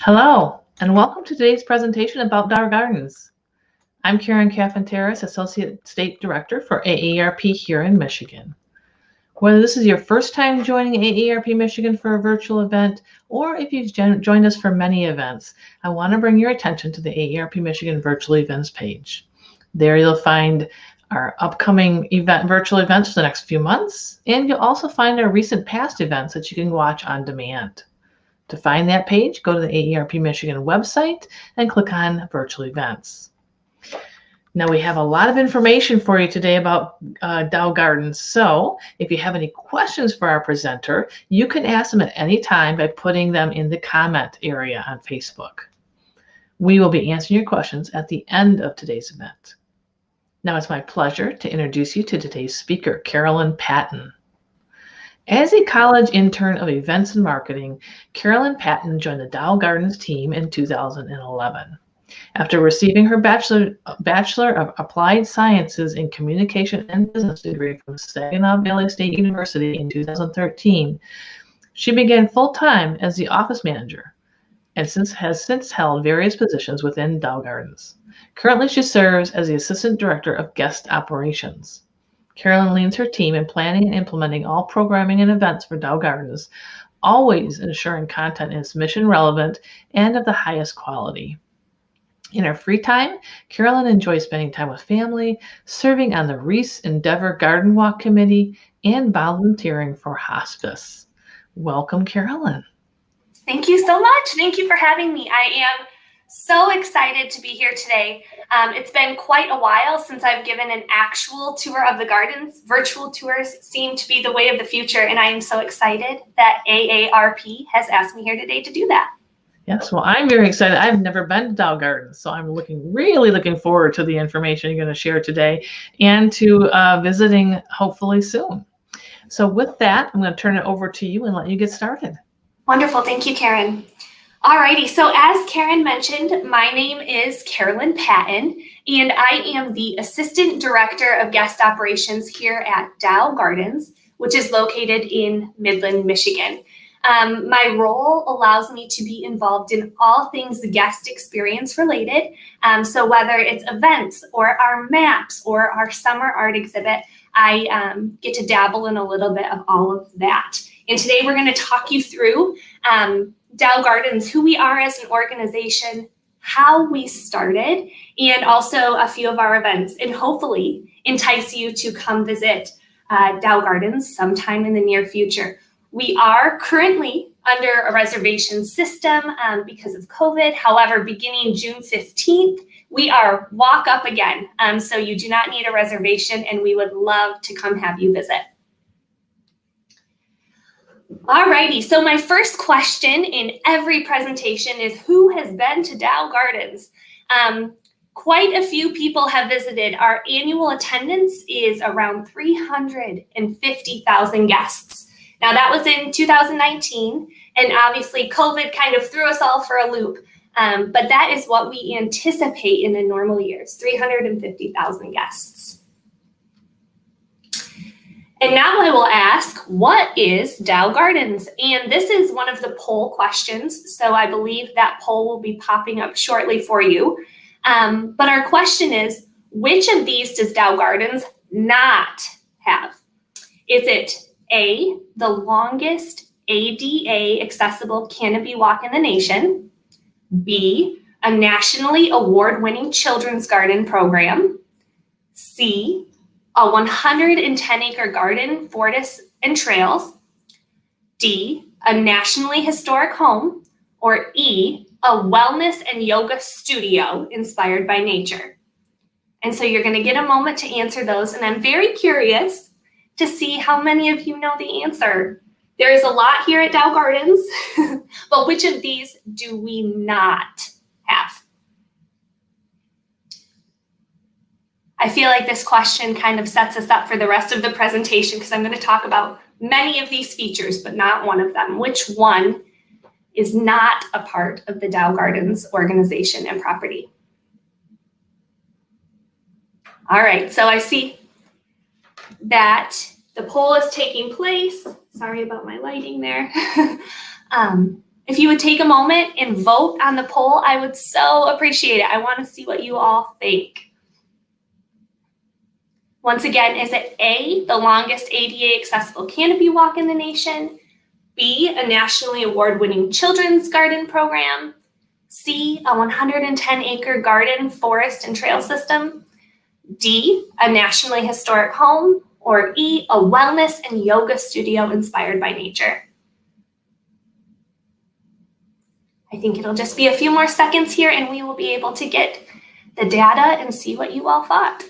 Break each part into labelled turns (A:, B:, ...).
A: Hello, and welcome to today's presentation about Dow Gardens. I'm Carolynn Paten, Associate State Director for AARP here in Michigan. Whether this is your first time joining AARP Michigan for a virtual event, or if you've joined us for many events, I want to bring your attention to the AARP Michigan Virtual Events page. There you'll find our upcoming virtual events for the next few months, and you'll also find our recent past events that you can watch on demand. To find that page, go to the AARP Michigan website and click on Virtual Events. Now we have a lot of information for you today about Dow Gardens, so if you have any questions for our presenter, you can ask them at any time by putting them in the comment area on Facebook. We will be answering your questions at the end of today's event. Now it's my pleasure to introduce you to today's speaker, Carolynn Paten. As a college intern of events and marketing, Carolynn Paten joined the Dow Gardens team in 2011. After receiving her Bachelor of Applied Sciences in Communication and Business degree from Saginaw Valley State University in 2013, she began full-time as the office manager and has since held various positions within Dow Gardens. Currently, she serves as the Assistant Director of Guest Operations. Carolynn leads her team in planning and implementing all programming and events for Dow Gardens, always ensuring content is mission relevant and of the highest quality. In her free time, Carolynn enjoys spending time with family, serving on the Reese Endeavor Garden Walk Committee, and volunteering for hospice. Welcome, Carolynn.
B: Thank you so much. Thank you for having me. I am so excited to be here today. It's been quite a while since I've given an actual tour of the gardens. Virtual tours seem to be the way of the future, and I am so excited that AARP has asked me here today to do that.
A: Yes, well, I'm very excited. I've never been to Dow Gardens, so I'm really looking forward to the information you're going to share today and to visiting hopefully soon. So with that, I'm going to turn it over to you and let you get started.
B: Wonderful. Thank you, Karen. Alrighty, so as Karen mentioned, my name is Carolynn Paten, and I am the Assistant Director of Guest Operations here at Dow Gardens, which is located in Midland, Michigan. My role allows me to be involved in all things guest experience related. So whether it's events or our maps or our summer art exhibit, I get to dabble in a little bit of all of that. And today we're going to talk you through Dow Gardens, who we are as an organization, how we started, and also a few of our events, and hopefully entice you to come visit Dow Gardens sometime in the near future. We are currently under a reservation system because of COVID. However, beginning June 15th, we are walk up again. So you do not need a reservation, and we would love to come have you visit. Alrighty, so my first question in every presentation is, who has been to Dow Gardens? Quite a few people have visited. Our annual attendance is around 350,000 guests. Now that was in 2019, and obviously COVID kind of threw us all for a loop, but that is what we anticipate in the normal years, 350,000 guests. And now I will ask, what is Dow Gardens? And this is one of the poll questions, so I believe that poll will be popping up shortly for you. But our question is, which of these does Dow Gardens not have? Is it A, the longest ADA accessible canopy walk in the nation, B, a nationally award-winning children's garden program, C, a 110-acre garden, forest, and trails, D, a nationally historic home, or E, a wellness and yoga studio inspired by nature. And so you're going to get a moment to answer those, and I'm very curious to see how many of you know the answer. There is a lot here at Dow Gardens, but which of these do we not have? I feel like this question kind of sets us up for the rest of the presentation because I'm going to talk about many of these features, but not one of them. Which one is not a part of the Dow Gardens organization and property? All right, so I see that the poll is taking place. Sorry about my lighting there. If you would take a moment and vote on the poll, I would so appreciate it. I want to see what you all think. Once again, is it A, the longest ADA accessible canopy walk in the nation? B, a nationally award-winning children's garden program? C, a 110-acre garden, forest, and trail system? D, a nationally historic home? Or E, a wellness and yoga studio inspired by nature? I think it'll just be a few more seconds here and we will be able to get the data and see what you all thought.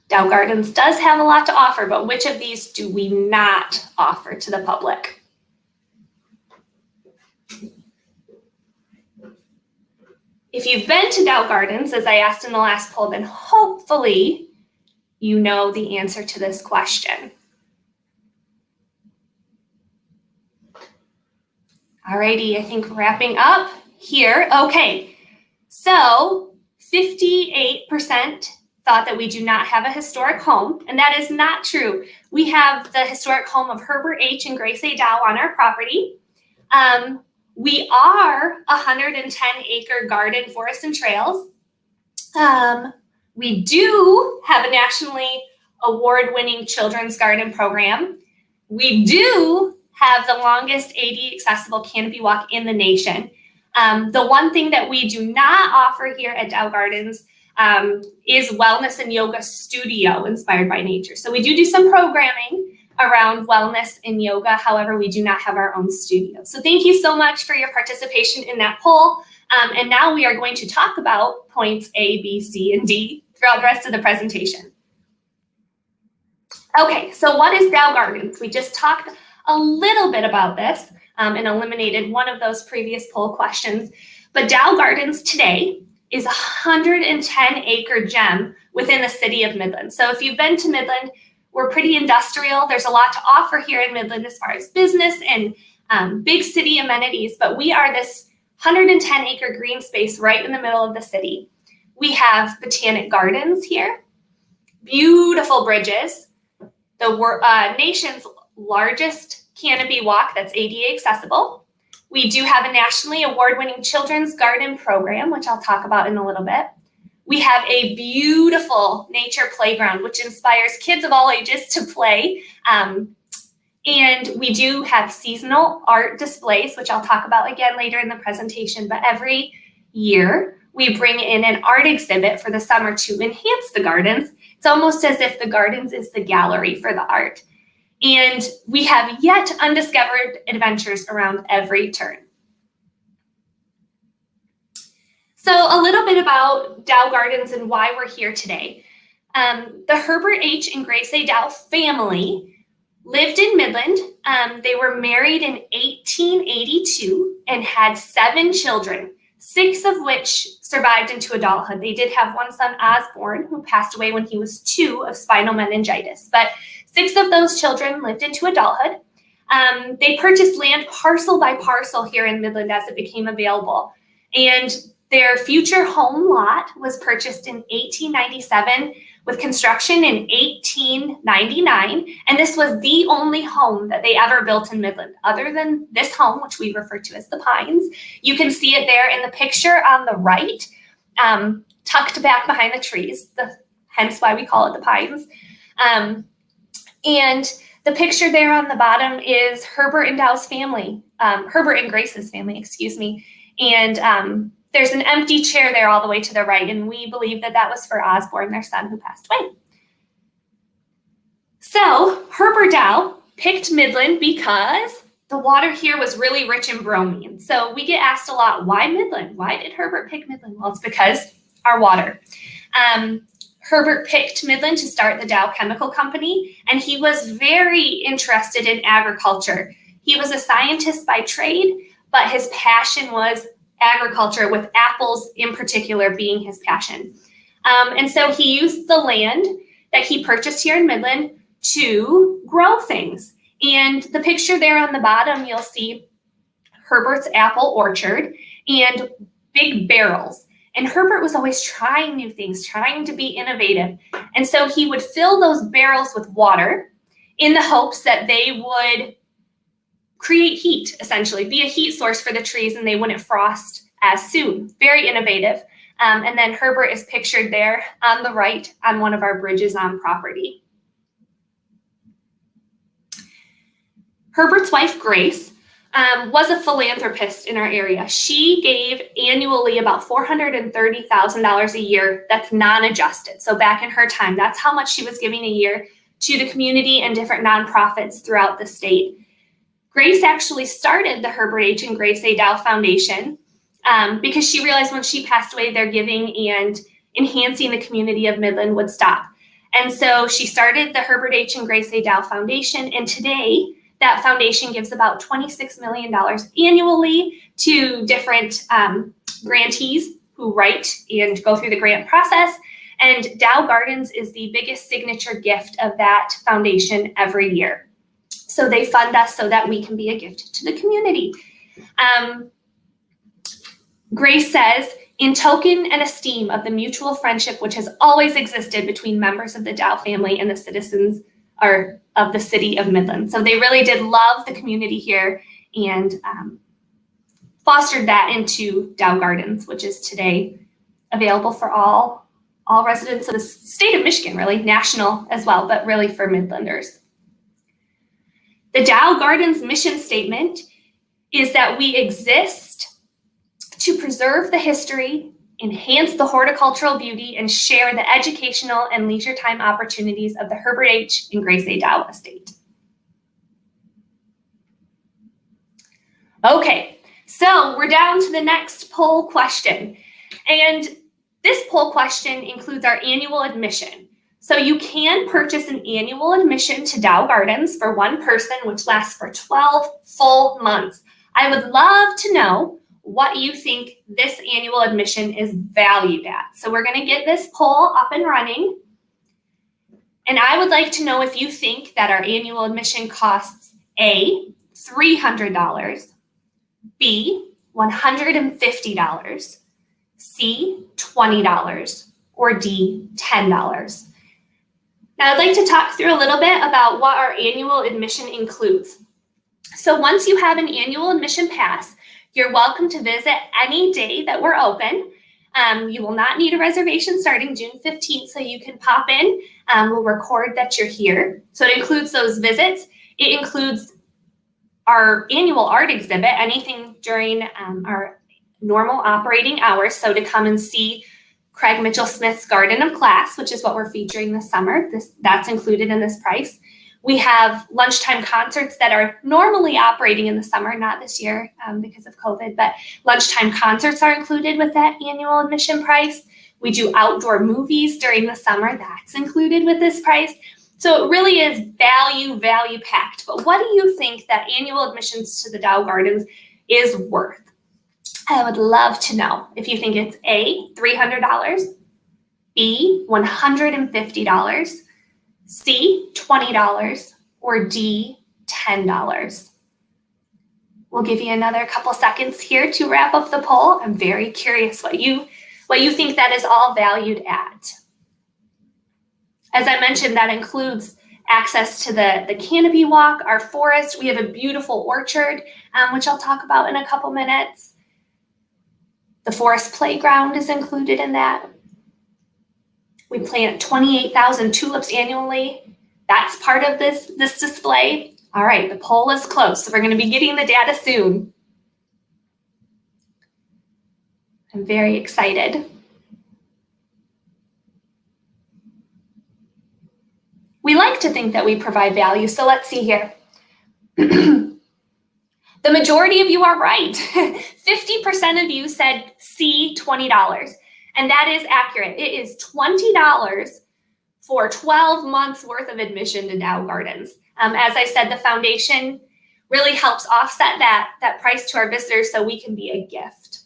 B: Dow Gardens does have a lot to offer, but which of these do we not offer to the public? If you've been to Dow Gardens, as I asked in the last poll, then hopefully you know the answer to this question. Alrighty, I think wrapping up here. Okay, so 58% thought that we do not have a historic home, and that is not true. We have the historic home of Herbert H. and Grace A. Dow on our property. We are a 110-acre garden, forest, and trails. We do have a nationally award-winning children's garden program. We do have the longest AD accessible canopy walk in the nation. The one thing that we do not offer here at Dow Gardens is wellness and yoga studio inspired by nature. So we do some programming around wellness and yoga. However, we do not have our own studio. So thank you so much for your participation in that poll. And now we are going to talk about points A, B, C, and D throughout the rest of the presentation. Okay, so what is Dow Gardens? We just talked a little bit about this and eliminated one of those previous poll questions. But Dow Gardens today is a 110-acre gem within the city of Midland. So if you've been to Midland, we're pretty industrial. There's a lot to offer here in Midland as far as business and big city amenities, but we are this 110-acre green space right in the middle of the city. We have botanic gardens here, beautiful bridges, the nation's largest canopy walk that's ADA accessible. We do have a nationally award-winning children's garden program, which I'll talk about in a little bit. We have a beautiful nature playground, which inspires kids of all ages to play. And we do have seasonal art displays, which I'll talk about again later in the presentation. But every year, we bring in an art exhibit for the summer to enhance the gardens. It's almost as if the gardens is the gallery for the art. And we have yet undiscovered adventures around every turn. So a little bit about Dow Gardens and why we're here today. The Herbert H. and Grace A. Dow family lived in Midland. They were married in 1882 and had 7 children, 6 of which survived into adulthood. They did have one son, Osborne, who passed away when he was 2 of spinal meningitis, but 6 of those children lived into adulthood. They purchased land parcel by parcel here in Midland as it became available. And their future home lot was purchased in 1897 with construction in 1899. And this was the only home that they ever built in Midland. Other than this home, which we refer to as the Pines, you can see it there in the picture on the right, tucked back behind the trees, hence why we call it the Pines. And the picture there on the bottom is Herbert and Dow's family. Herbert and Grace's family, excuse me. And there's an empty chair there all the way to the right, and we believe that that was for Osborne, their son, who passed away. So Herbert Dow picked Midland because the water here was really rich in bromine. So we get asked a lot, why Midland? Why did Herbert pick Midland? Well, it's because our water. Herbert picked Midland to start the Dow Chemical Company, and he was very interested in agriculture. He was a scientist by trade, but his passion was agriculture, with apples in particular being his passion. And so he used the land that he purchased here in Midland to grow things. And the picture there on the bottom, you'll see Herbert's apple orchard and big barrels. And Herbert was always trying new things, trying to be innovative. And so he would fill those barrels with water in the hopes that they would create heat, essentially, be a heat source for the trees, and they wouldn't frost as soon. Very innovative. And then Herbert is pictured there on the right on one of our bridges on property. Herbert's wife, Grace, was a philanthropist in our area. She gave annually about $430,000 a year. That's non-adjusted. So back in her time, that's how much she was giving a year to the community and different nonprofits throughout the state. Grace actually started the Herbert H. and Grace A. Dow Foundation because she realized when she passed away, their giving and enhancing the community of Midland would stop. And so she started the Herbert H. and Grace A. Dow Foundation, and today that foundation gives about $26 million annually to different grantees who write and go through the grant process. And Dow Gardens is the biggest signature gift of that foundation every year. So they fund us so that we can be a gift to the community. Grace says, in token and esteem of the mutual friendship which has always existed between members of the Dow family and the citizens of the city of Midland. So they really did love the community here and fostered that into Dow Gardens, which is today available for all residents of the state of Michigan, really, national as well, but really for Midlanders. The Dow Gardens mission statement is that we exist to preserve the history, enhance the horticultural beauty, and share the educational and leisure time opportunities of the Herbert H. and Grace A. Dow estate. Okay, so we're down to the next poll question. And this poll question includes our annual admission. So you can purchase an annual admission to Dow Gardens for one person, which lasts for 12 full months. I would love to know what you think this annual admission is valued at. So we're going to get this poll up and running. And I would like to know if you think that our annual admission costs A, $300, B, $150, C, $20, or D, $10. Now I'd like to talk through a little bit about what our annual admission includes. So once you have an annual admission pass, you're welcome to visit any day that we're open. You will not need a reservation starting June 15th, so you can pop in. We'll record that you're here. So it includes those visits. It includes our annual art exhibit, anything during our normal operating hours. So to come and see Craig Mitchell-Smith's Garden of Glass, which is what we're featuring this summer. That's included in this price. We have lunchtime concerts that are normally operating in the summer, not this year because of COVID, but lunchtime concerts are included with that annual admission price. We do outdoor movies during the summer. That's included with this price. So it really is value packed. But what do you think that annual admissions to the Dow Gardens is worth? I would love to know if you think it's A, $300, B, $150, C, $20, or D, $10. We'll give you another couple seconds here to wrap up the poll. I'm very curious what you think that is all valued at. As I mentioned, that includes access to the Canopy Walk, our forest. We have a beautiful orchard, which I'll talk about in a couple minutes. The forest playground is included in that. We plant 28,000 tulips annually. That's part of this display. All right, the poll is closed, so we're going to be getting the data soon. I'm very excited. We like to think that we provide value, so let's see here. The majority of you are right. 50% of you said C, $20, and that is accurate. It is $20 for 12 months worth of admission to Dow Gardens. As I said, the foundation really helps offset that price to our visitors so we can be a gift.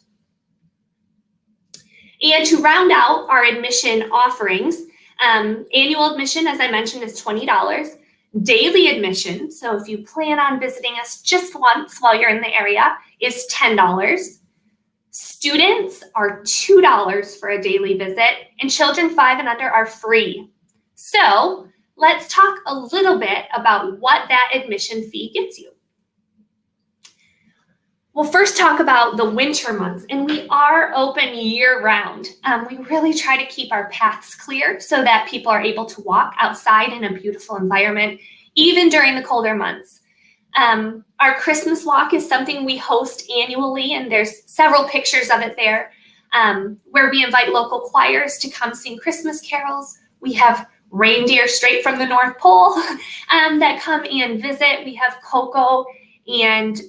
B: And to round out our admission offerings, annual admission, as I mentioned, is $20. Daily admission, so if you plan on visiting us just once while you're in the area, is $10. Students are $2 for a daily visit, and children 5 and under are free. So let's talk a little bit about what that admission fee gets you. We'll first talk about the winter months, and we are open year-round. We really try to keep our paths clear so that people are able to walk outside in a beautiful environment, even during the colder months. Our Christmas walk is something we host annually, and there's several pictures of it there, where we invite local choirs to come sing Christmas carols. We have reindeer straight from the North Pole that come and visit. We have cocoa and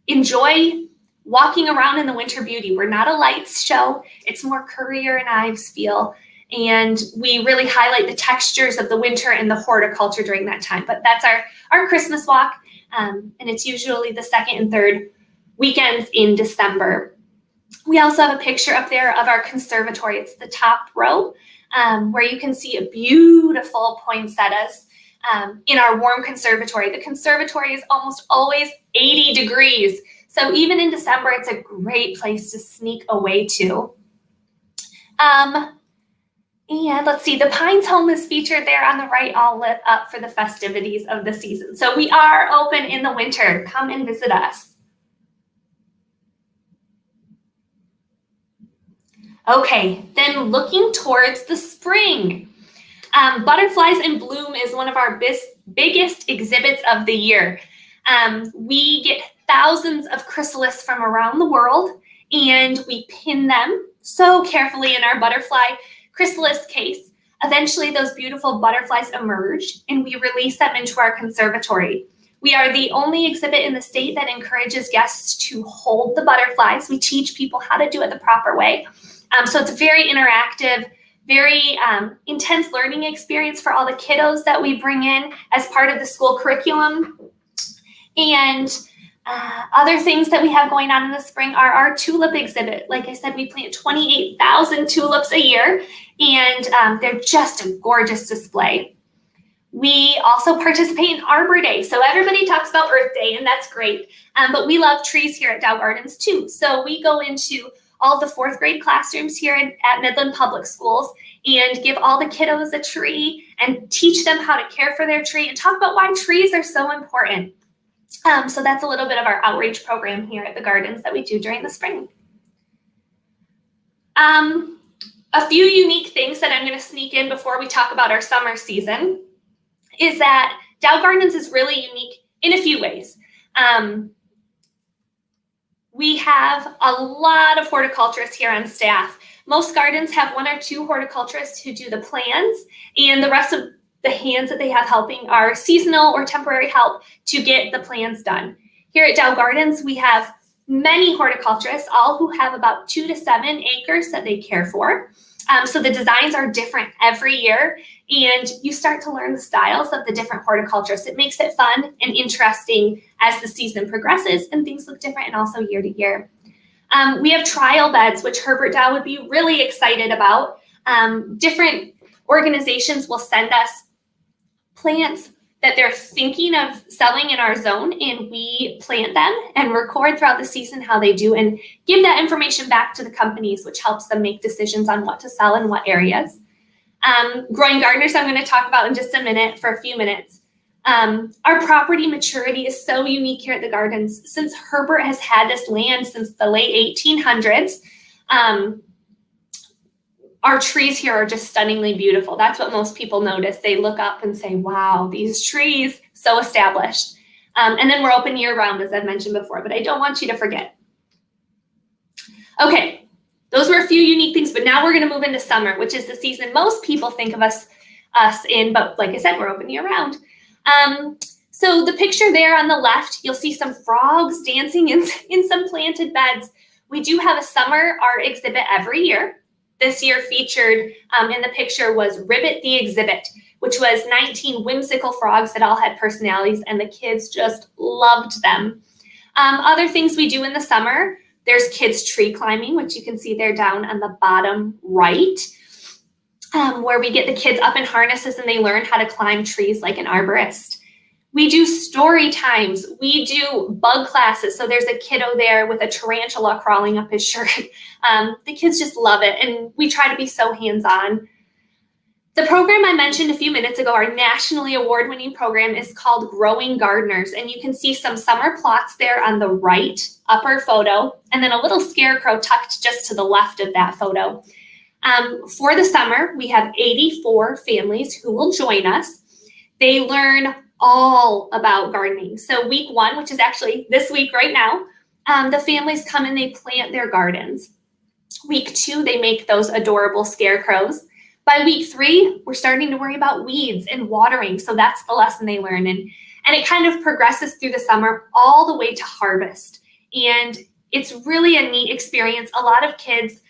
B: enjoy walking around in the winter beauty. We're not a lights show. It's more Currier and Ives feel. And we really highlight the textures of the winter and the horticulture during that time. But that's our Christmas walk. And it's usually the second and third weekends in December. We also have a picture up there of our conservatory. It's the top row, where you can see a beautiful poinsettias in our warm conservatory. The conservatory is almost always 80 degrees. So even in December, it's a great place to sneak away to. And let's see, the Pines home is featured there on the right, all lit up for the festivities of the season. So we are open in the winter. Come and visit us. Okay, then looking towards the spring. Butterflies in Bloom is one of our biggest exhibits of the year. We get thousands of chrysalis from around the world, and we pin them so carefully in our butterfly chrysalis case. Eventually, those beautiful butterflies emerge, and we release them into our conservatory. We are the only exhibit in the state that encourages guests to hold the butterflies. We teach people how to do it the proper way. So it's a very interactive, very intense learning experience for all the kiddos that we bring in as part of the school curriculum. And other things that we have going on in the spring are our tulip exhibit. Like I said, we plant 28,000 tulips a year, and they're just a gorgeous display. We also participate in Arbor Day. So everybody talks about Earth Day, and that's great. But we love trees here at Dow Gardens too. So we go into all the 4th grade classrooms here at Midland Public Schools and give all the kiddos a tree and teach them how to care for their tree and talk about why trees are so important. So that's a little bit of our outreach program here at the gardens that we do during the spring. A few unique things that I'm going to sneak in before we talk about our summer season is that Dow Gardens is really unique in a few ways. We have a lot of horticulturists here on staff. Most gardens have 1 or 2 horticulturists who do the plants, and the rest of the hands that they have helping are seasonal or temporary help to get the plants done. Here at Dow Gardens, we have many horticulturists, all who have about 2 to 7 acres that they care for. So the designs are different every year, and you start to learn the styles of the different horticulturists. It makes it fun and interesting as the season progresses and things look different, and also year to year. We have trial beds, which Herbert Dow would be really excited about. Different organizations will send us plants that they're thinking of selling in our zone, and we plant them and record throughout the season how they do and give that information back to the companies, which helps them make decisions on what to sell in what areas. Growing gardeners, I'm going to talk about in just a minute for a few minutes. Our property maturity is so unique here at the gardens. Since Herbert has had this land since the late 1800s, our trees here are just stunningly beautiful. That's what most people notice. They look up and say, wow, these trees, so established. And then we're open year round, as I've mentioned before, but I don't want you to forget. Okay, those were a few unique things, but now we're gonna move into summer, which is the season most people think of us in, but like I said, we're open year round. So the picture there on the left, you'll see some frogs dancing in some planted beds. We do have a summer art exhibit every year. This year featured in the picture was Ribbit the Exhibit, which was 19 whimsical frogs that all had personalities, and the kids just loved them. Other things we do in the summer, there's kids tree climbing, which you can see there down on the bottom right, where we get the kids up in harnesses and they learn how to climb trees like an arborist. We do story times. We do bug classes. So there's a kiddo there with a tarantula crawling up his shirt. The kids just love it, and we try to be so hands-on. The program I mentioned a few minutes ago, our nationally award-winning program, is called Growing Gardeners, and you can see some summer plots there on the right upper photo, and then a little scarecrow tucked just to the left of that photo. For the summer, we have 84 families who will join us. They learn all about gardening. So week 1, which is actually this week right now, the families come and they plant their gardens. Week 2, they make those adorable scarecrows. By week 3, we're starting to worry about weeds and watering. So that's the lesson they learn. And it kind of progresses through the summer all the way to harvest. And it's really a neat experience. A lot of kids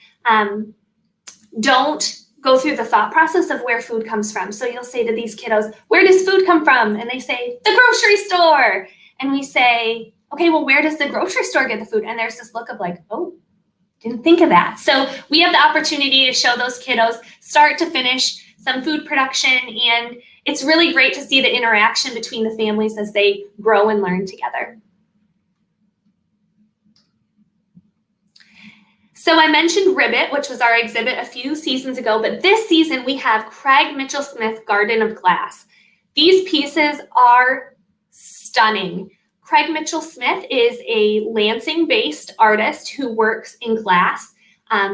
B: don't go through the thought process of where food comes from. So you'll say to these kiddos, where does food come from? And they say, the grocery store. And we say, okay, well, where does the grocery store get the food? And there's this look of like, oh, didn't think of that. So we have the opportunity to show those kiddos start to finish some food production. And it's really great to see the interaction between the families as they grow and learn together. So I mentioned Ribbit, which was our exhibit a few seasons ago, but this season we have Craig Mitchell-Smith Garden of Glass. These pieces are stunning. Craig Mitchell-Smith is a Lansing-based artist who works in glass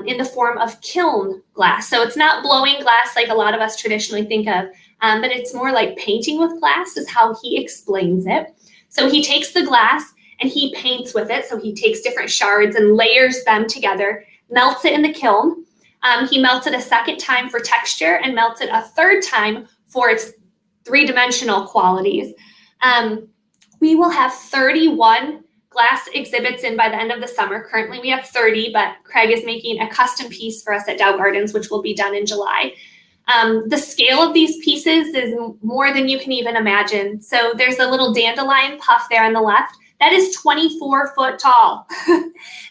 B: in the form of kiln glass. So it's not blowing glass like a lot of us traditionally think of, but it's more like painting with glass is how he explains it. So he takes the glass and he paints with it. So he takes different shards and layers them together, melts it in the kiln. He melts it a second time for texture and melts it a third time for its three-dimensional qualities. We will have 31 glass exhibits in by the end of the summer. Currently we have 30, but Craig is making a custom piece for us at Dow Gardens, which will be done in July. The scale of these pieces is more than you can even imagine. So there's a little dandelion puff there on the left. That is 24 foot tall.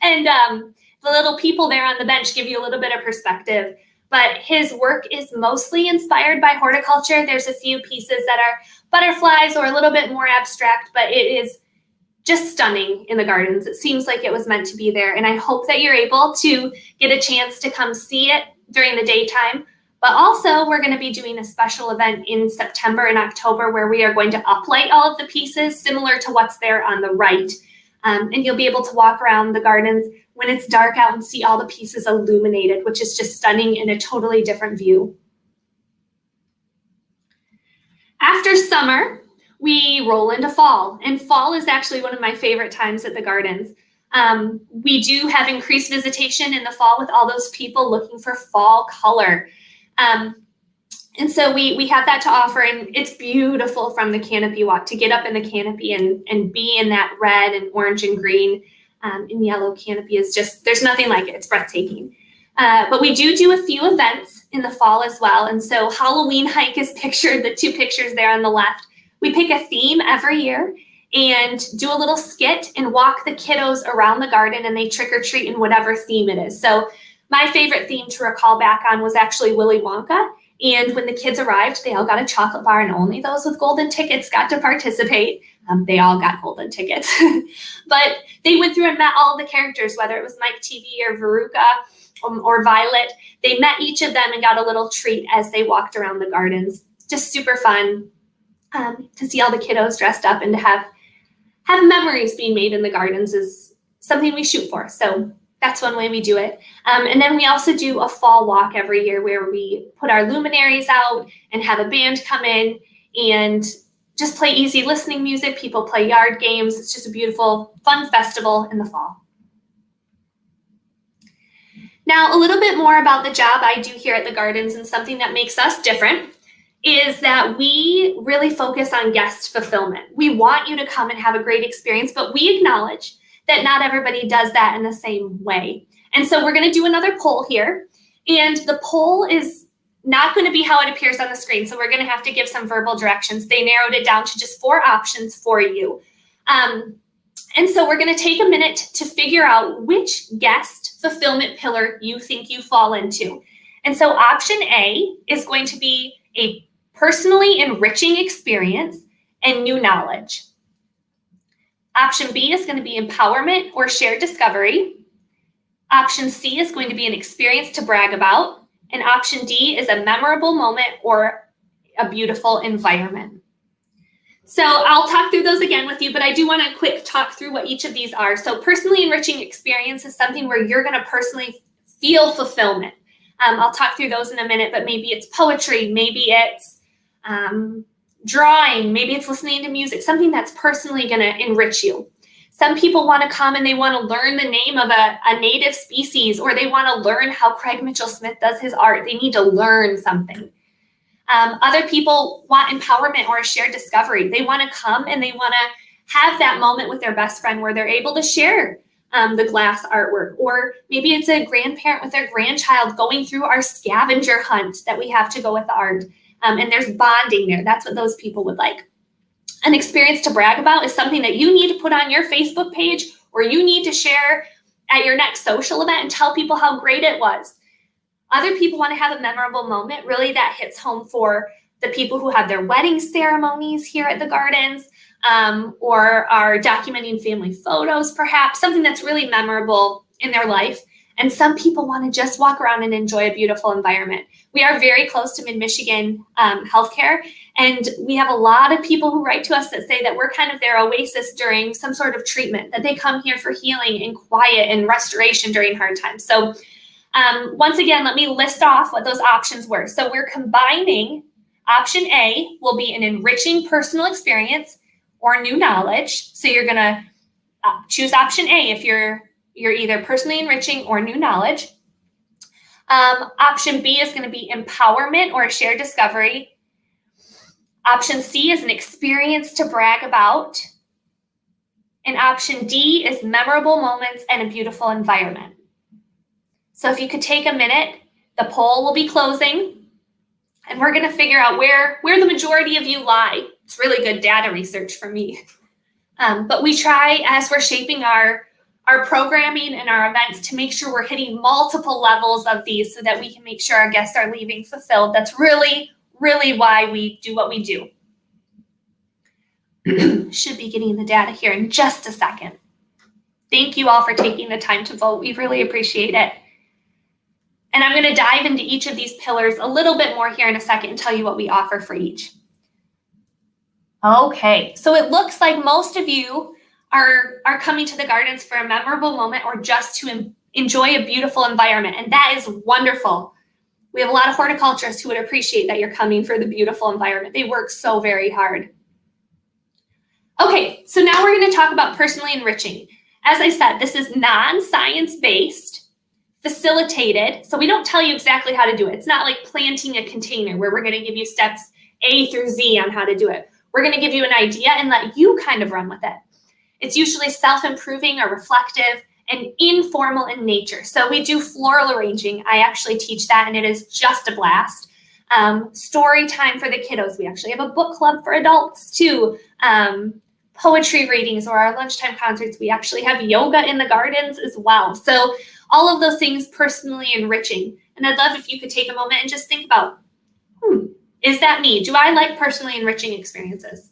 B: And the little people there on the bench give you a little bit of perspective. But his work is mostly inspired by horticulture. There's a few pieces that are butterflies or a little bit more abstract, but it is just stunning in the gardens. It seems like it was meant to be there. And I hope that you're able to get a chance to come see it during the daytime. But also, we're going to be doing a special event in September and October where we are going to uplight all of the pieces similar to what's there on the right. And you'll be able to walk around the gardens when it's dark out and see all the pieces illuminated, which is just stunning in a totally different view. After summer, we roll into fall. And fall is actually one of my favorite times at the gardens. We do have increased visitation in the fall with all those people looking for fall color. And so we have that to offer, and it's beautiful from the Canopy Walk to get up in the canopy and be in that red and orange and green and yellow canopy is just, there's nothing like it. It's breathtaking. But we do a few events in the fall as well. And so Halloween hike is pictured, the two pictures there on the left. We pick a theme every year and do a little skit and walk the kiddos around the garden, and they trick or treat in whatever theme it is. So my favorite theme to recall back on was actually Willy Wonka. And when the kids arrived, they all got a chocolate bar, and only those with golden tickets got to participate. They all got golden tickets. But they went through and met all the characters, whether it was Mike TV or Veruca or Violet. They met each of them and got a little treat as they walked around the gardens. Just super fun to see all the kiddos dressed up, and to have memories being made in the gardens is something we shoot for. So that's one way we do it. And then we also do a fall walk every year where we put our luminaries out and have a band come in and just play easy listening music. People play yard games. It's just a beautiful, fun festival in the fall. Now, a little bit more about the job I do here at the Gardens, and something that makes us different is that we really focus on guest fulfillment. We want you to come and have a great experience, but we acknowledge that not everybody does that in the same way. And so we're going to do another poll here, and the poll is not going to be how it appears on the screen. So we're going to have to give some verbal directions. They narrowed it down to just 4 options for you. And so we're going to take a minute to figure out which guest fulfillment pillar you think you fall into. And so option A is going to be a personally enriching experience and new knowledge. Option B is going to be empowerment or shared discovery. Option C is going to be an experience to brag about. And option D is a memorable moment or a beautiful environment. So I'll talk through those again with you, but I do want to quick talk through what each of these are. So personally enriching experience is something where you're going to personally feel fulfillment. I'll talk through those in a minute, but maybe it's poetry, maybe it's drawing, maybe it's listening to music, something that's personally going to enrich you. Some people want to come and they want to learn the name of a native species, or they want to learn how Craig Mitchell-Smith does his art. They need to learn something. Other people want empowerment or a shared discovery. They want to come and they want to have that moment with their best friend where they're able to share the glass artwork. Or maybe it's a grandparent with their grandchild going through our scavenger hunt that we have to go with the art. And there's bonding there. That's what those people would like. An experience to brag about is something that you need to put on your Facebook page, or you need to share at your next social event and tell people how great it was. Other people want to have a memorable moment. Really, that hits home for the people who have their wedding ceremonies here at the Gardens, or are documenting family photos, perhaps, something that's really memorable in their life. And some people want to just walk around and enjoy a beautiful environment. We are very close to Mid-Michigan healthcare, and we have a lot of people who write to us that say that we're kind of their oasis during some sort of treatment, that they come here for healing and quiet and restoration during hard times. So once again, let me list off what those options were. So we're combining option A will be an enriching personal experience or new knowledge. So you're going to choose option A if you're either personally enriching or new knowledge. Option B is going to be empowerment or a shared discovery. Option C is an experience to brag about. And option D is memorable moments and a beautiful environment. So if you could take a minute, the poll will be closing, and we're going to figure out where the majority of you lie. It's really good data research for me. But we try, as we're shaping our programming and our events, to make sure we're hitting multiple levels of these so that we can make sure our guests are leaving fulfilled. That's really, really why we do what we do. Should be getting the data here in just a second. Thank you all for taking the time to vote. We really appreciate it. And I'm going to dive into each of these pillars a little bit more here in a second and tell you what we offer for each. Okay, so it looks like most of you are coming to the Gardens for a memorable moment or just to enjoy a beautiful environment, and that is wonderful. We have a lot of horticulturists who would appreciate that you're coming for the beautiful environment. They work so very hard. Okay, so now we're going to talk about personally enriching. As I said, this is non-science-based, facilitated, so we don't tell you exactly how to do it. It's not like planting a container where we're going to give you steps A through Z on how to do it. We're going to give you an idea and let you kind of run with it. It's usually self-improving or reflective and informal in nature. So we do floral arranging. I actually teach that, and it is just a blast. Story time for the kiddos. We actually have a book club for adults too. Poetry readings or our lunchtime concerts. We actually have yoga in the Gardens as well. So all of those things personally enriching. And I'd love if you could take a moment and just think about, is that me? Do I like personally enriching experiences?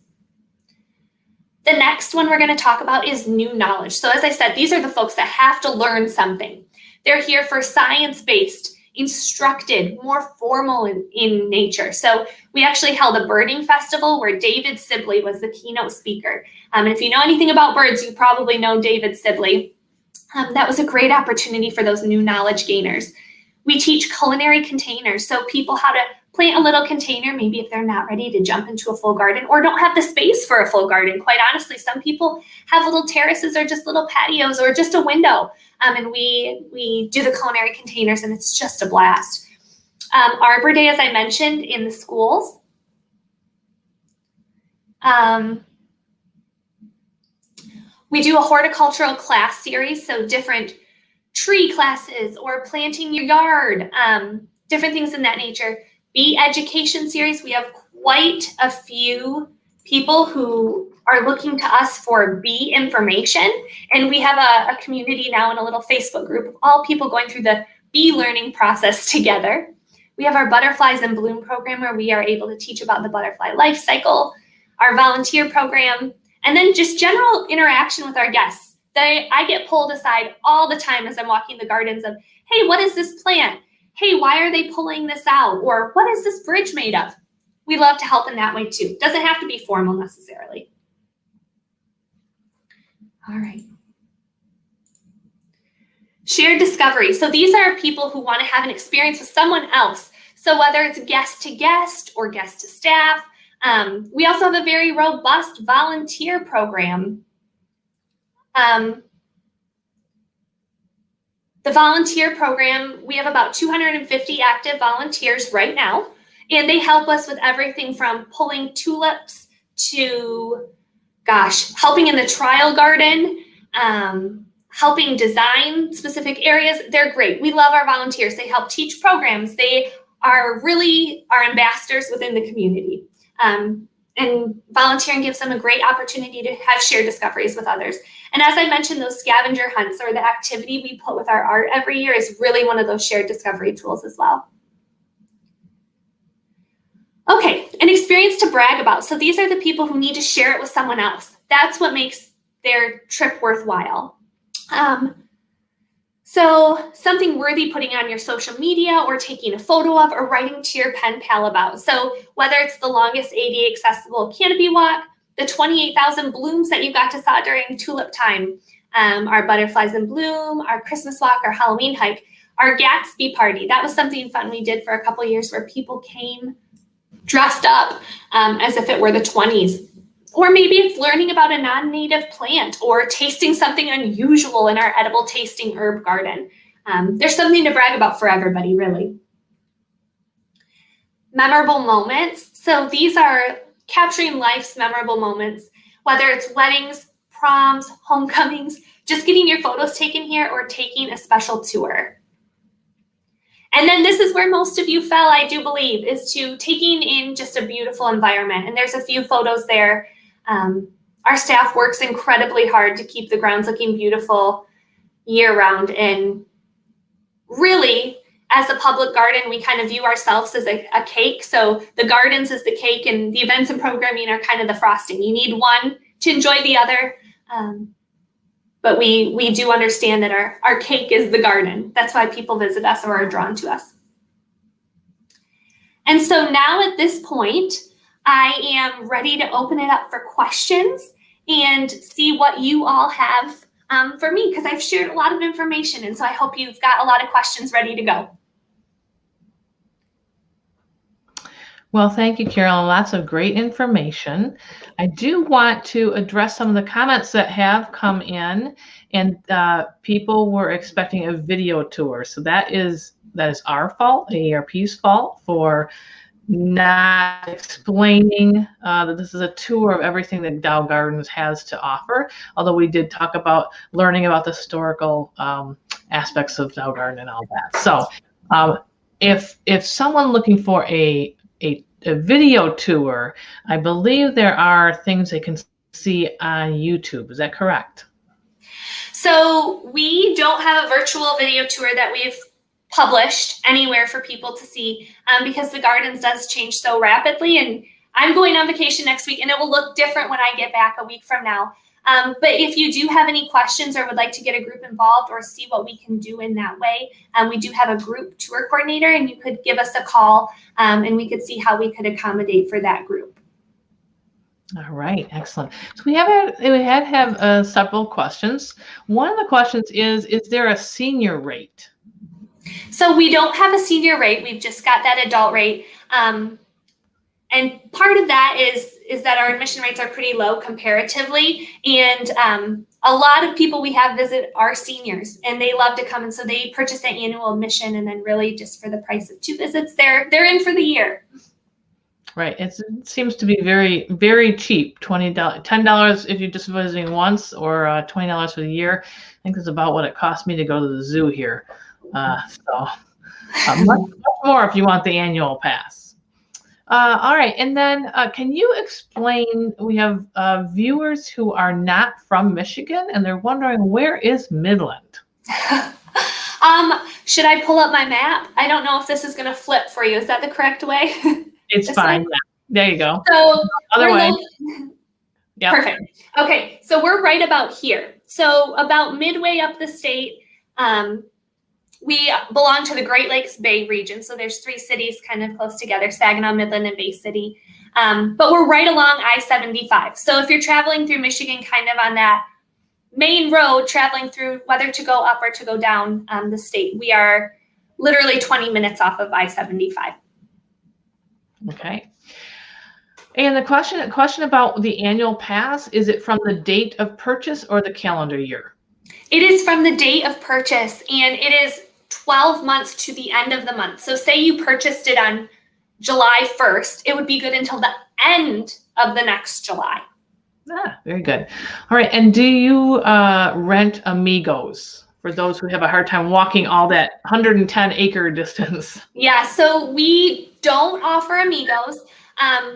B: The next one we're going to talk about is new knowledge. So as I said, these are the folks that have to learn something. They're here for science-based, instructed, more formal in nature. So we actually held a birding festival where David Sibley was the keynote speaker. And if you know anything about birds, you probably know David Sibley. That was a great opportunity for those new knowledge gainers. We teach culinary containers, so people how to plant a little container, maybe if they're not ready to jump into a full garden or don't have the space for a full garden. Quite honestly, some people have little terraces or just little patios or just a window. And we do the culinary containers, and it's just a blast. Arbor Day, as I mentioned, in the schools. We do a horticultural class series, so different tree classes or planting your yard, different things in that nature. Bee education series, we have quite a few people who are looking to us for bee information, and we have a community now in a little Facebook group of all people going through the bee learning process together. We have our Butterflies in Bloom program, where we are able to teach about the butterfly life cycle, our volunteer program, and then just general interaction with our guests. I get pulled aside all the time as I'm walking the gardens of, hey, what is this plant? Hey, why are they pulling this out? Or what is this bridge made of? We love to help in that way too. Doesn't have to be formal necessarily. All right. Shared discovery. So these are people who want to have an experience with someone else. So whether it's guest to guest or guest to staff, we also have a very robust volunteer program. The volunteer program, we have about 250 active volunteers right now, and they help us with everything from pulling tulips to, helping in the trial garden, helping design specific areas. They're great. We love our volunteers. They help teach programs. They are really our ambassadors within the community. And volunteering gives them a great opportunity to have shared discoveries with others. And as I mentioned, those scavenger hunts or the activity we put with our art every year is really one of those shared discovery tools as well. Okay, an experience to brag about. So these are the people who need to share it with someone else. That's what makes their trip worthwhile. So something worthy putting on your social media or taking a photo of or writing to your pen pal about. So whether it's the longest ADA accessible Canopy Walk, the 28,000 blooms that you got to saw during tulip time, our Butterflies in Bloom, our Christmas walk, our Halloween hike, our Gatsby party. That was something fun we did for a couple of years where people came dressed up as if it were the 20s. Or maybe it's learning about a non-native plant or tasting something unusual in our edible tasting herb garden. There's something to brag about for everybody, really. Memorable moments. So these are capturing life's memorable moments, whether it's weddings, proms, homecomings, just getting your photos taken here or taking a special tour. And then this is where most of you fell, I do believe, is to taking in just a beautiful environment. And there's a few photos there. Our staff works incredibly hard to keep the grounds looking beautiful year round. And really, as a public garden, we kind of view ourselves as a cake. So the gardens is the cake and the events and programming are kind of the frosting. You need one to enjoy the other. But we do understand that our cake is the garden. That's why people visit us or are drawn to us. And so now at this point, I am ready to open it up for questions and see what you all have for me, because I've shared a lot of information. And so I hope you've got a lot of questions ready to go.
A: Well, thank you, Carolyn. Lots of great information. I do want to address some of the comments that have come in, and people were expecting a video tour. So that is our fault, AARP's fault, for not explaining that this is a tour of everything that Dow Gardens has to offer. Although we did talk about learning about the historical aspects of Dow Garden and all that. So if someone looking for a video tour, I believe there are things they can see on YouTube. Is that correct?
B: So we don't have a virtual video tour that we've published anywhere for people to see because the gardens does change so rapidly. And I'm going on vacation next week and it will look different when I get back a week from now. But if you do have any questions or would like to get a group involved or see what we can do in that way, we do have a group tour coordinator and you could give us a call and we could see how we could accommodate for that group.
A: All right, excellent. So we have several questions. One of the questions is there a senior rate?
B: So we don't have a senior rate. We've just got that adult rate. And part of that is that our admission rates are pretty low comparatively. And a lot of people we have visit are seniors, and they love to come. And so they purchase an annual admission, and then really just for the price of 2 visits, they're in for the year.
A: Right. It seems to be very, very cheap. $10 if you're just visiting once, or $20 for the year. I think that's about what it cost me to go to the zoo here. Much more if you want the annual pass. All right. And then can you explain, we have viewers who are not from Michigan, and they're wondering, where is Midland?
B: Should I pull up my map? I don't know if this is going to flip for you. Is that the correct way?
A: It's fine. Yeah. There you go.
B: So
A: Other way. Yeah.
B: Perfect. Okay. So we're right about here. So about midway up the state, we belong to the Great Lakes Bay region. So there's 3 cities kind of close together: Saginaw, Midland, and Bay City. But we're right along I-75. So if you're traveling through Michigan, kind of on that main road, traveling through whether to go up or to go down the state, we are literally 20 minutes off of I-75.
A: Okay. And the question about the annual pass, is it from the date of purchase or the calendar year?
B: It is from the date of purchase, and it is 12 months to the end of the month. So say you purchased it on July 1st, it would be good until the end of the next July.
A: Very good. All right. And do you rent Amigos for those who have a hard time walking all that 110-acre distance?
B: Yeah, so we don't offer Amigos.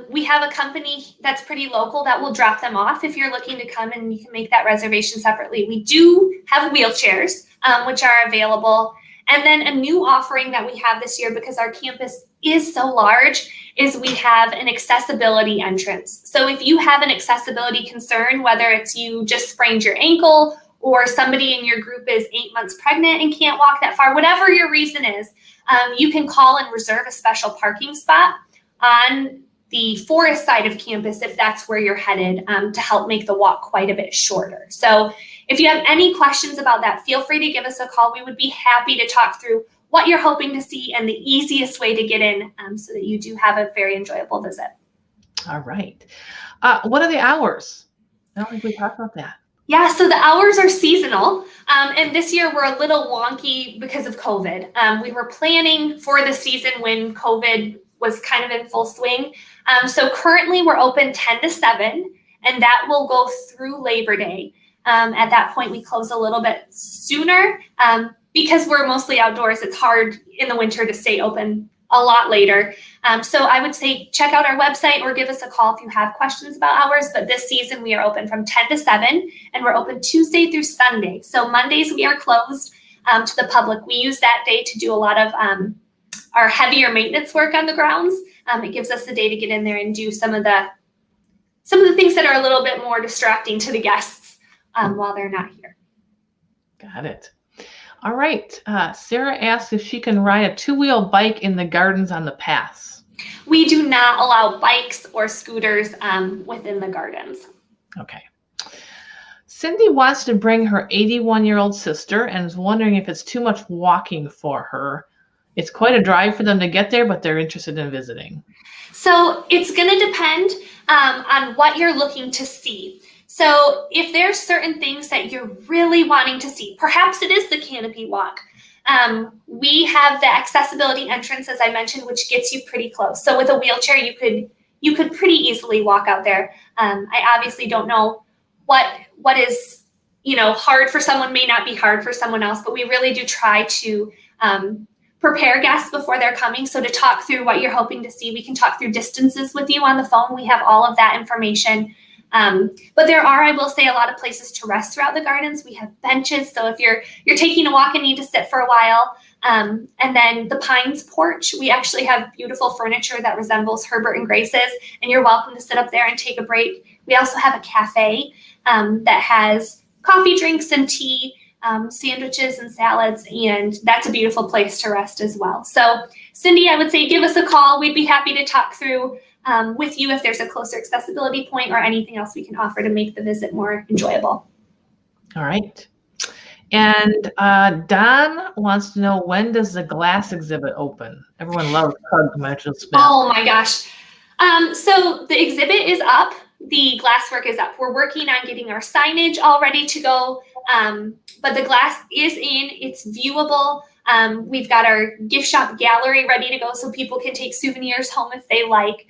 B: We have a company that's pretty local that will drop them off if you're looking to come, and you can make that reservation separately. We do have wheelchairs, which are available. And then a new offering that we have this year, because our campus is so large, is we have an accessibility entrance. So if you have an accessibility concern, whether it's you just sprained your ankle or somebody in your group is 8 months pregnant and can't walk that far, whatever your reason is, you can call and reserve a special parking spot on the forest side of campus if that's where you're headed, to help make the walk quite a bit shorter. So if you have any questions about that, feel free to give us a call. We would be happy to talk through what you're hoping to see and the easiest way to get in, so that you do have a very enjoyable visit.
A: All right. What are the hours? I don't think we talked about that.
B: Yeah, so the hours are seasonal, and this year we're a little wonky because of COVID. We were planning for the season when COVID was kind of in full swing. So currently we're open 10 to 7, and that will go through Labor Day. At that point, we close a little bit sooner because we're mostly outdoors. It's hard in the winter to stay open a lot later. So I would say check out our website or give us a call if you have questions about hours. But this season we are open from 10 to 7, and we're open Tuesday through Sunday. So Mondays we are closed to the public. We use that day to do a lot of our heavier maintenance work on the grounds. It gives us the day to get in there and do some of the things that are a little bit more distracting to the guests while they're not here.
A: Got it. All right. Sarah asks if she can ride a 2-wheel bike in the gardens on the pass.
B: We do not allow bikes or scooters within the gardens.
A: Okay. Cindy wants to bring her 81-year-old sister and is wondering if it's too much walking for her. It's quite a drive for them to get there, but they're interested in visiting.
B: So it's going to depend on what you're looking to see. So if there's certain things that you're really wanting to see, perhaps it is the Canopy Walk. We have the accessibility entrance, as I mentioned, which gets you pretty close. So with a wheelchair, you could pretty easily walk out there. I obviously don't know what is, hard for someone may not be hard for someone else, but we really do try to prepare guests before they're coming. So to talk through what you're hoping to see, we can talk through distances with you on the phone. We have all of that information. But there are, I will say, a lot of places to rest throughout the gardens. We have benches. So if you're taking a walk and need to sit for a while, and then the Pines porch, we actually have beautiful furniture that resembles Herbert and Grace's, and you're welcome to sit up there and take a break. We also have a cafe that has coffee, drinks, and tea, sandwiches and salads, and that's a beautiful place to rest as well. So Cindy, I would say give us a call. We'd be happy to talk through with you if there's a closer accessibility point or anything else we can offer to make the visit more enjoyable.
A: All right. And Don wants to know, when does the glass exhibit open? Everyone loves Pug Dimensional Smith.
B: Oh my gosh. So the exhibit is up. The glasswork is up. We're working on getting our signage all ready to go. But the glass is in. It's viewable. We've got our gift shop gallery ready to go so people can take souvenirs home if they like.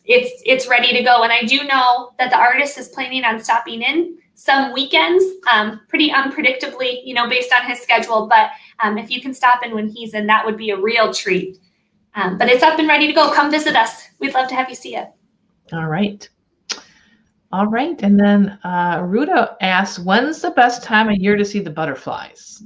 B: It's ready to go. And I do know that the artist is planning on stopping in some weekends, pretty unpredictably, based on his schedule. But if you can stop in when he's in, that would be a real treat. But it's up and ready to go. Come visit us. We'd love to have you see it.
A: All right. All right. And then Ruta asks, when's the best time of year to see the butterflies?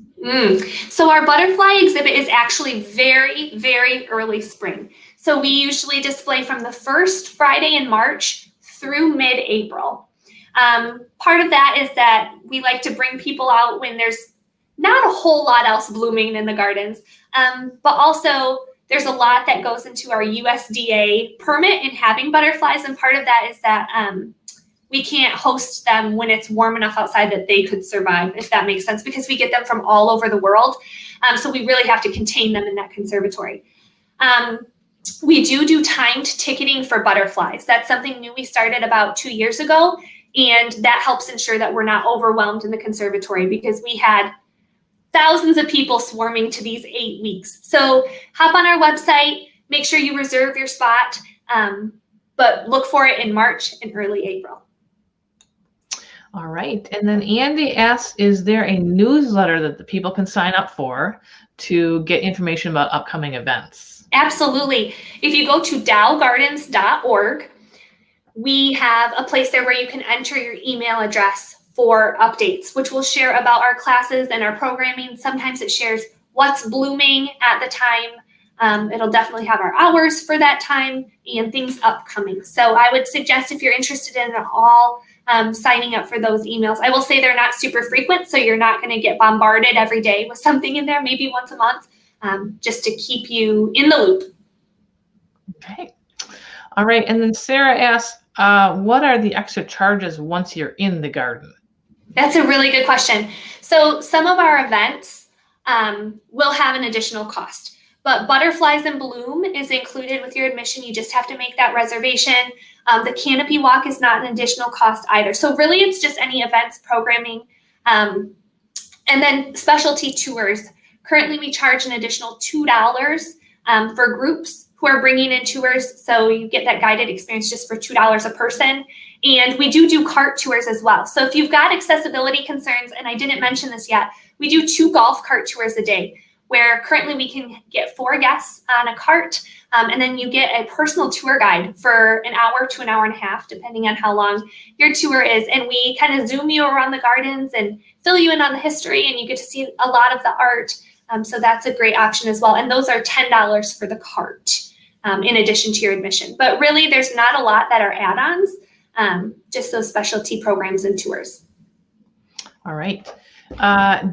B: So our butterfly exhibit is actually very, very early spring. So we usually display from the first Friday in March through mid-April. Part of that is that we like to bring people out when there's not a whole lot else blooming in the gardens, but also there's a lot that goes into our USDA permit in having butterflies, and part of that is that we can't host them when it's warm enough outside that they could survive, if that makes sense, because we get them from all over the world. So we really have to contain them in that conservatory. We do timed ticketing for butterflies. That's something new we started about 2 years ago, and that helps ensure that we're not overwhelmed in the conservatory, because we had thousands of people swarming to these 8 weeks. So hop on our website, make sure you reserve your spot, but look for it in March and early April.
A: All right. And then Andy asks, is there a newsletter that the people can sign up for to get information about upcoming events?
B: Absolutely. If you go to dowgardens.org, we have a place there where you can enter your email address for updates, which will share about our classes and our programming. Sometimes it shares what's blooming at the time. It'll definitely have our hours for that time and things upcoming. So I would suggest, if you're interested in it all, signing up for those emails. I will say they're not super frequent, so you're not going to get bombarded every day with something in there, maybe once a month, just to keep you in the loop.
A: Okay. All right. And then Sarah asks, what are the extra charges once you're in the garden?
B: That's a really good question. So some of our events will have an additional cost, but Butterflies in Bloom is included with your admission. You just have to make that reservation. The Canopy Walk is not an additional cost either. So really it's just any events, programming, and then specialty tours. Currently we charge an additional $2 for groups who are bringing in tours. So you get that guided experience just for $2 a person. And we do cart tours as well. So if you've got accessibility concerns, and I didn't mention this yet, we do 2 golf cart tours a day, where currently we can get 4 guests on a cart, and then you get a personal tour guide for an hour to an hour and a half, depending on how long your tour is. And we kind of zoom you around the gardens and fill you in on the history, and you get to see a lot of the art. So that's a great option as well. And those are $10 for the cart, in addition to your admission. But really, there's not a lot that are add-ons, just those specialty programs and tours.
A: All right.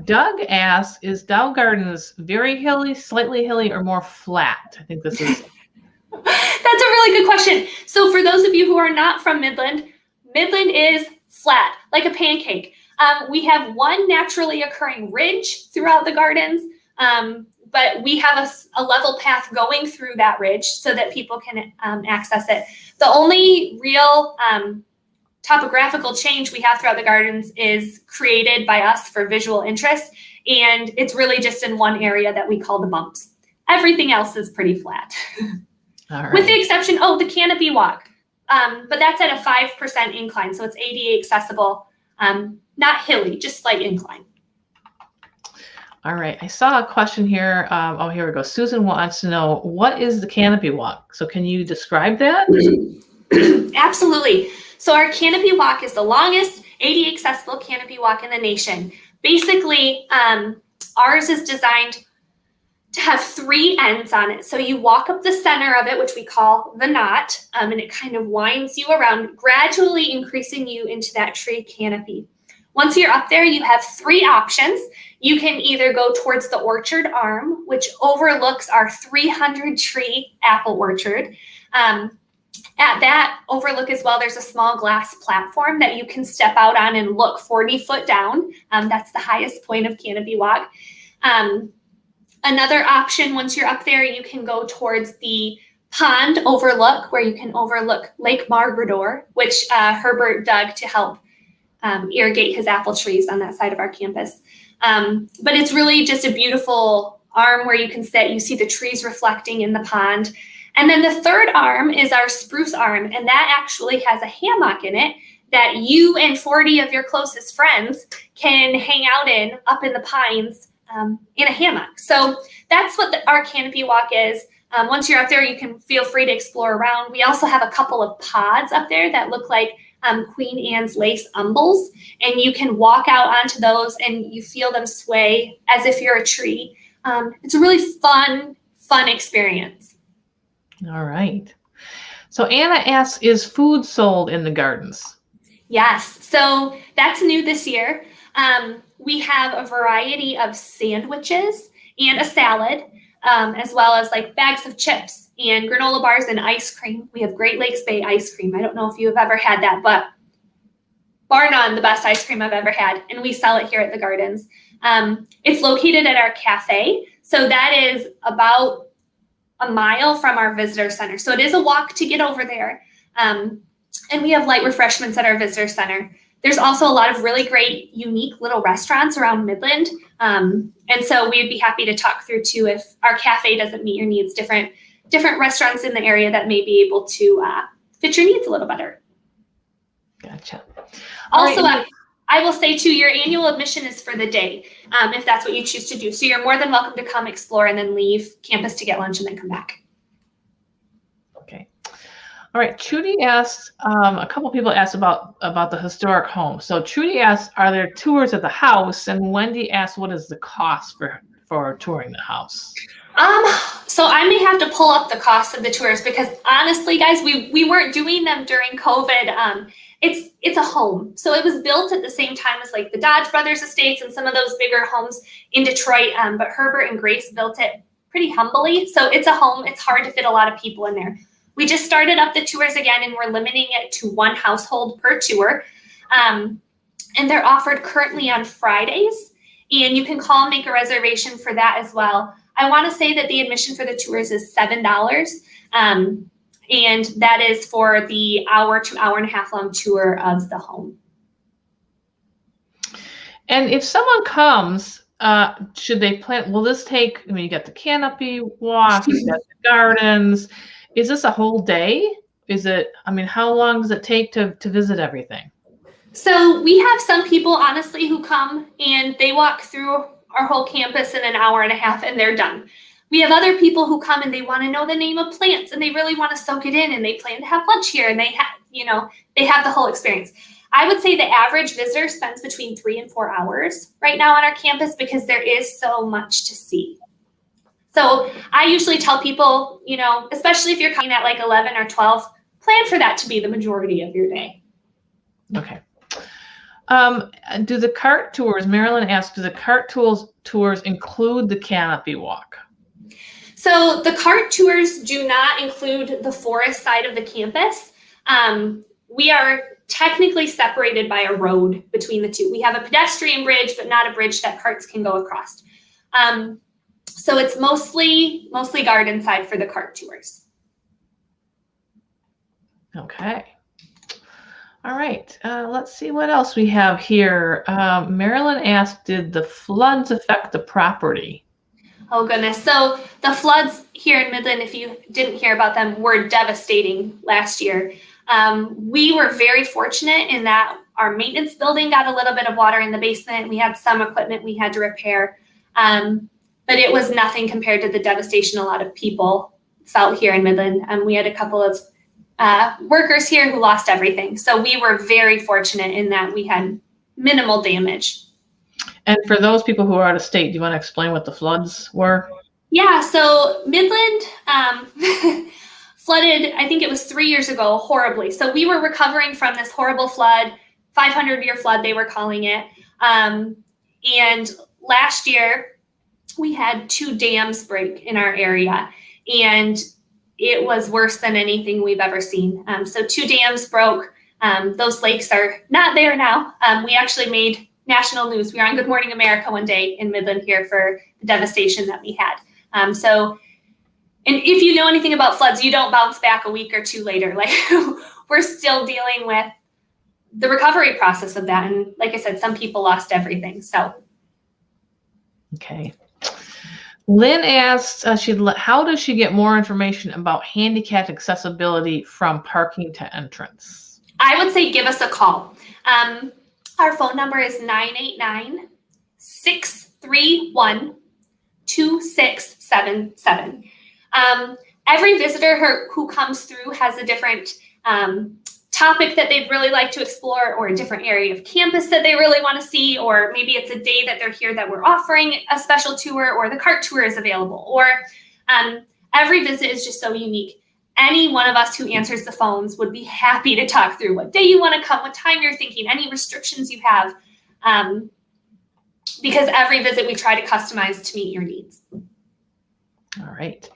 A: Doug asks, is Dow Gardens very hilly, slightly hilly, or more flat? I think this is...
B: That's a really good question. So for those of you who are not from Midland, Midland is flat, like a pancake. We have one naturally occurring ridge throughout the gardens, but we have a level path going through that ridge so that people can access it. The only real topographical change we have throughout the gardens is created by us for visual interest, and it's really just in one area that we call the bumps. Everything else is pretty flat. All right. With the exception, the Canopy Walk, but that's at a 5% incline, so it's ADA accessible, not hilly, just slight incline.
A: All right, I saw a question here. Here we go. Susan wants to know, what is the Canopy Walk? So can you describe that?
B: Absolutely. So our Canopy Walk is the longest ADA accessible canopy walk in the nation. Basically, ours is designed to have 3 ends on it. So you walk up the center of it, which we call the knot, and it kind of winds you around, gradually increasing you into that tree canopy. Once you're up there, you have 3 options. You can either go towards the orchard arm, which overlooks our 300 tree apple orchard. At that overlook as well, there's a small glass platform that you can step out on and look 40 foot down. That's the highest point of Canopy Walk. Another option, once you're up there, you can go towards the pond overlook where you can overlook Lake Margrador, which Herbert dug to help irrigate his apple trees on that side of our campus. But it's really just a beautiful arm where you can sit. You see the trees reflecting in the pond. And then the third arm is our spruce arm, and that actually has a hammock in it that you and 40 of your closest friends can hang out in up in the pines in a hammock. So that's what our Canopy Walk is. Once you're up there, you can feel free to explore around. We also have a couple of pods up there that look like Queen Anne's lace umbles, and you can walk out onto those and you feel them sway as if you're a tree. It's a really fun experience.
A: All right. So Anna asks, is food sold in the gardens?
B: Yes. So that's new this year. We have a variety of sandwiches and a salad, as well as like bags of chips and granola bars and ice cream. We have Great Lakes Bay ice cream. I don't know if you have ever had that, but bar none, the best ice cream I've ever had. And we sell it here at the gardens. It's located at our cafe. So that is about a mile from our visitor center. So it is a walk to get over there. And we have light refreshments at our visitor center. There's also a lot of really great, unique little restaurants around Midland. And so we'd be happy to talk through too, if our cafe doesn't meet your needs, different restaurants in the area that may be able to fit your needs a little better.
A: Gotcha.
B: Also, I will say too, your annual admission is for the day, if that's what you choose to do. So you're more than welcome to come explore and then leave campus to get lunch and then come back.
A: Okay. All right. Trudy asked, a couple people asked about the historic home. So Trudy asked, are there tours of the house? And Wendy asked, what is the cost for touring the house?
B: So I may have to pull up the cost of the tours because honestly, guys, we weren't doing them during COVID. It's a home. So it was built at the same time as like the Dodge Brothers estates and some of those bigger homes in Detroit. But Herbert and Grace built it pretty humbly. So it's a home. It's hard to fit a lot of people in there. We just started up the tours again and we're limiting it to one household per tour. And they're offered currently on Fridays. And you can call and make a reservation for that as well. I want to say that the admission for the tours is $7. And that is for the hour to hour and a half long tour of the home.
A: And if someone comes, should they plan? Will this take? I mean, you got the Canopy Walk, you got the gardens. Is this a whole day? Is it? I mean, how long does it take to visit everything?
B: So we have some people, honestly, who come and they walk through our whole campus in an hour and a half and they're done. We have other people who come and they want to know the name of plants and they really want to soak it in and they plan to have lunch here and they have the whole experience. I would say the average visitor spends between 3 and 4 hours right now on our campus because there is so much to see. So I usually tell people, especially if you're coming at like 11 or 12, plan for that to be the majority of your day.
A: Okay. Do the cart tours, Marilyn asked, do the cart tours include the Canopy Walk?
B: So the cart tours do not include the forest side of the campus. We are technically separated by a road between the two. We have a pedestrian bridge, but not a bridge that carts can go across. So it's mostly garden side for the cart tours.
A: Okay. All right. Let's see what else we have here. Marilyn asked, did the floods affect the property?
B: Oh, goodness. So the floods here in Midland, if you didn't hear about them, were devastating last year. We were very fortunate in that our maintenance building got a little bit of water in the basement. We had some equipment we had to repair, but it was nothing compared to the devastation a lot of people felt here in Midland. We had a couple of workers here who lost everything. So we were very fortunate in that we had minimal damage.
A: And for those people who are out of state, do you want to explain what the floods were?
B: Yeah, so Midland flooded, I think it was 3 years ago, horribly. So we were recovering from this horrible flood, 500-year flood, they were calling it. And last year, we had 2 dams break in our area. And it was worse than anything we've ever seen. So 2 dams broke. Those lakes are not there now. We actually made national news. We were on Good Morning America one day in Midland here for the devastation that we had. And if you know anything about floods, you don't bounce back a week or 2 later. Like we're still dealing with the recovery process of that. And like I said, some people lost everything. So.
A: Okay. Lynn asked, how does she get more information about handicap accessibility from parking to entrance?
B: I would say give us a call. Our phone number is 989-631-2677. Every visitor who comes through has a different topic that they'd really like to explore, or a different area of campus that they really want to see, or maybe it's a day that they're here that we're offering a special tour, or the cart tour is available, or every visit is just so unique. Any one of us who answers the phones would be happy to talk through what day you want to come, what time you're thinking, any restrictions you have, because every visit we try to customize to meet your needs.
A: All right.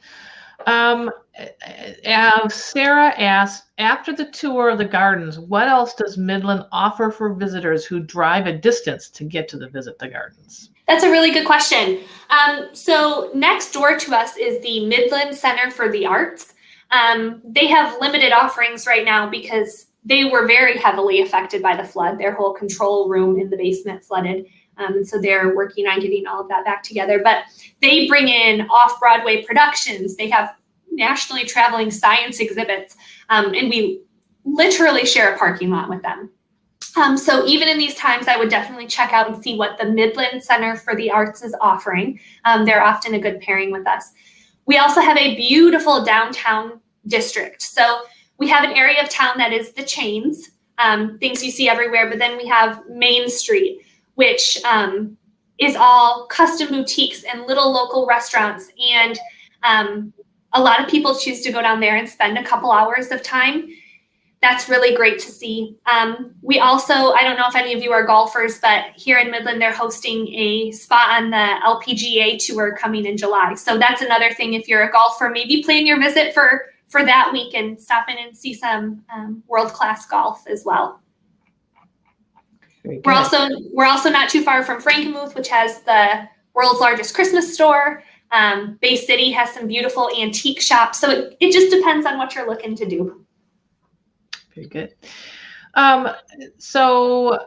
A: Sarah asked, after the tour of the gardens, what else does Midland offer for visitors who drive a distance to get to visit the gardens?
B: That's a really good question. So next door to us is the Midland Center for the Arts. They have limited offerings right now because they were very heavily affected by the flood. Their whole control room in the basement flooded. So they're working on getting all of that back together. But they bring in off-Broadway productions. They have nationally traveling science exhibits. And we literally share a parking lot with them. So even in these times, I would definitely check out and see what the Midland Center for the Arts is offering. They're often a good pairing with us. We also have a beautiful downtown district. So we have an area of town that is the chains, things you see everywhere. But then we have Main Street, which is all custom boutiques and little local restaurants. And a lot of people choose to go down there and spend a couple hours of time. That's really great to see. We also, I don't know if any of you are golfers, but here in Midland, they're hosting a spot on the LPGA tour coming in July. So that's another thing. If you're a golfer, maybe plan your visit for that week and stop in and see some world-class golf as well. We're also not too far from Frankenmuth, which has the world's largest Christmas store. Bay City has some beautiful antique shops. So it just depends on what you're looking to do.
A: Very good. So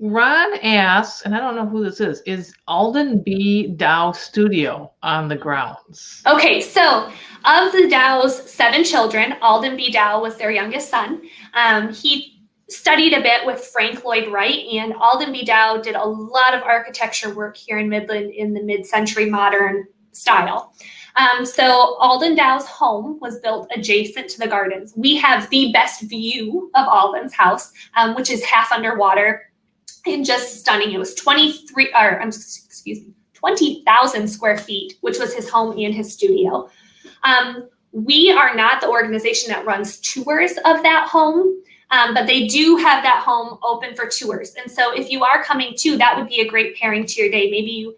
A: Ron asks, and I don't know who this is Alden B. Dow Studio on the grounds?
B: Okay, so of the Dow's 7 children, Alden B. Dow was their youngest son. He studied a bit with Frank Lloyd Wright, and Alden B. Dow did a lot of architecture work here in Midland in the mid-century modern style. So Alden Dow's home was built adjacent to the gardens. We have the best view of Alden's house, which is half underwater and just stunning. It was 20,000 square feet, which was his home and his studio. We are not the organization that runs tours of that home, but they do have that home open for tours. And so if you are coming too, that would be a great pairing to your day. Maybe you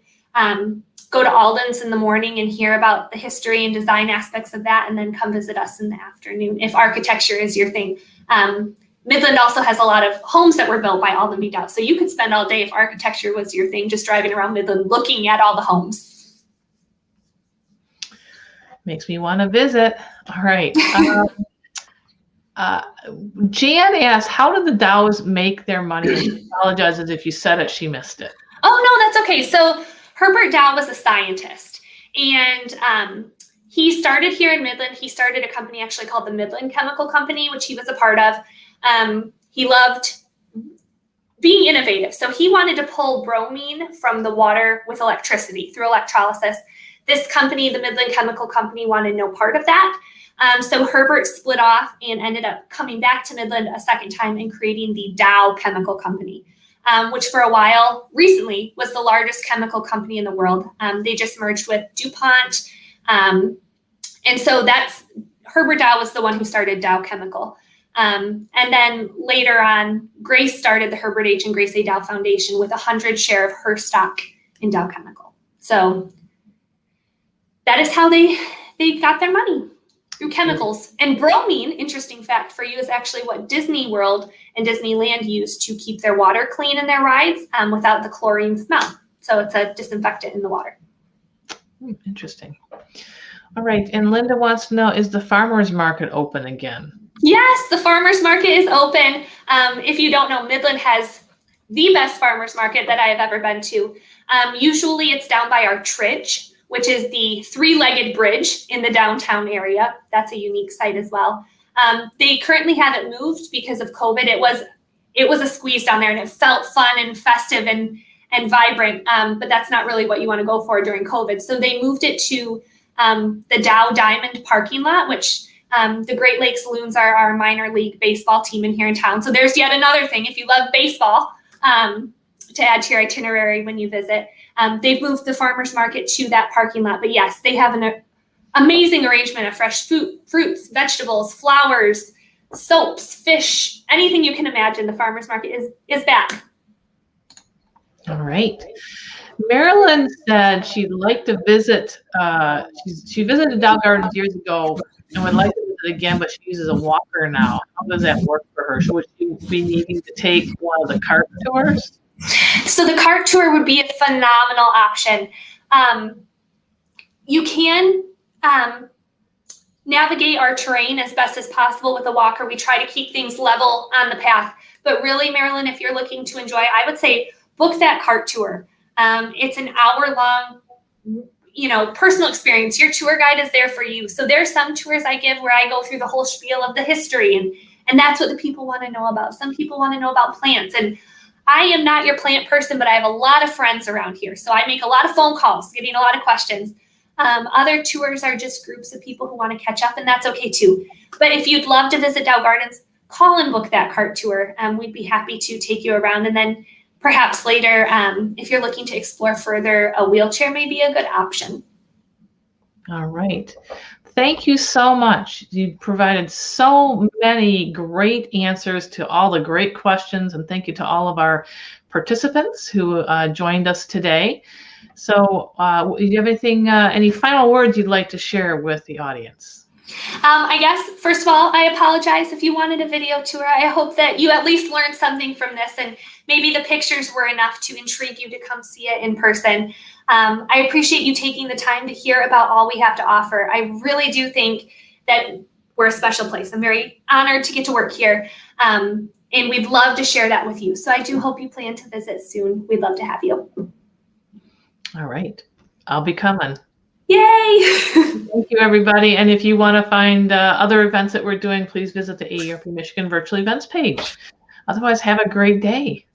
B: go to Alden's in the morning and hear about the history and design aspects of that, and then come visit us in the afternoon if architecture is your thing. Midland also has a lot of homes that were built by Alden B. Dow. So you could spend all day, if architecture was your thing, just driving around Midland looking at all the homes.
A: Makes me want to visit. All right. Jan asks, how did the Dows make their money? And she apologizes if you said it, she missed it.
B: Oh, no, that's okay. So Herbert Dow was a scientist, and he started here in Midland. He started a company actually called the Midland Chemical Company, which he was a part of. He loved being innovative. So he wanted to pull bromine from the water with electricity through electrolysis. This company, the Midland Chemical Company, wanted no part of that. So Herbert split off and ended up coming back to Midland a second time and creating the Dow Chemical Company, which for a while recently was the largest chemical company in the world. They just merged with DuPont. And so that's Herbert Dow was the one who started Dow Chemical. And then later on, Grace started the Herbert H. and Grace A. Dow Foundation with 100 share of her stock in Dow Chemical. So that is how they got their money. through chemicals. And bromine, interesting fact for you, is actually what Disney World and Disneyland use to keep their water clean in their rides without the chlorine smell. So it's a disinfectant in the water.
A: Interesting. All right. And Linda wants to know, is the farmer's market open again?
B: Yes, the farmer's market is open. If you don't know, Midland has the best farmer's market that I have ever been to. Usually it's down by our Tridge, which is the three-legged bridge in the downtown area. That's a unique site as well. They currently haven't moved because of COVID. It was a squeeze down there, and it felt fun and festive and vibrant, but that's not really what you want to go for during COVID. So they moved it to the Dow Diamond parking lot, which the Great Lakes Loons are our minor league baseball team in here in town. So there's yet another thing. If you love baseball, to add to your itinerary when you visit, they've moved the farmer's market to that parking lot. But yes, they have an amazing arrangement of fresh fruits, vegetables, flowers, soaps, fish, anything you can imagine. The farmer's market is back.
A: All right. Marilyn said she'd like to visit. She visited Dow Gardens years ago and would like to visit again, but she uses a walker now. How does that work for her? Should she be needing to take one of the cart tours?
B: So the cart tour would be a phenomenal option. You can navigate our terrain as best as possible with a walker. We try to keep things level on the path. But really, Marilyn, if you're looking to enjoy, I would say book that cart tour. It's an hour-long, personal experience. Your tour guide is there for you. So there's some tours I give where I go through the whole spiel of the history, and that's what the people want to know about. Some people want to know about plants, and I am not your plant person, but I have a lot of friends around here. So I make a lot of phone calls, getting a lot of questions. Other tours are just groups of people who want to catch up, and that's okay too. But if you'd love to visit Dow Gardens, call and book that cart tour. We'd be happy to take you around. And then perhaps later, if you're looking to explore further, a wheelchair may be a good option.
A: All right. Thank you so much. You provided so many great answers to all the great questions, and thank you to all of our participants who joined us today. So do you have anything, any final words you'd like to share with the audience?
B: I guess, first of all, I apologize if you wanted a video tour. I hope that you at least learned something from this, and maybe the pictures were enough to intrigue you to come see it in person. I appreciate you taking the time to hear about all we have to offer. I really do think that we're a special place. I'm very honored to get to work here, and we'd love to share that with you. So I do hope you plan to visit soon. We'd love to have you.
A: All right. I'll be coming.
B: Yay!
A: Thank you, everybody. And if you want to find other events that we're doing, please visit the AERP Michigan Virtual Events page. Otherwise, have a great day.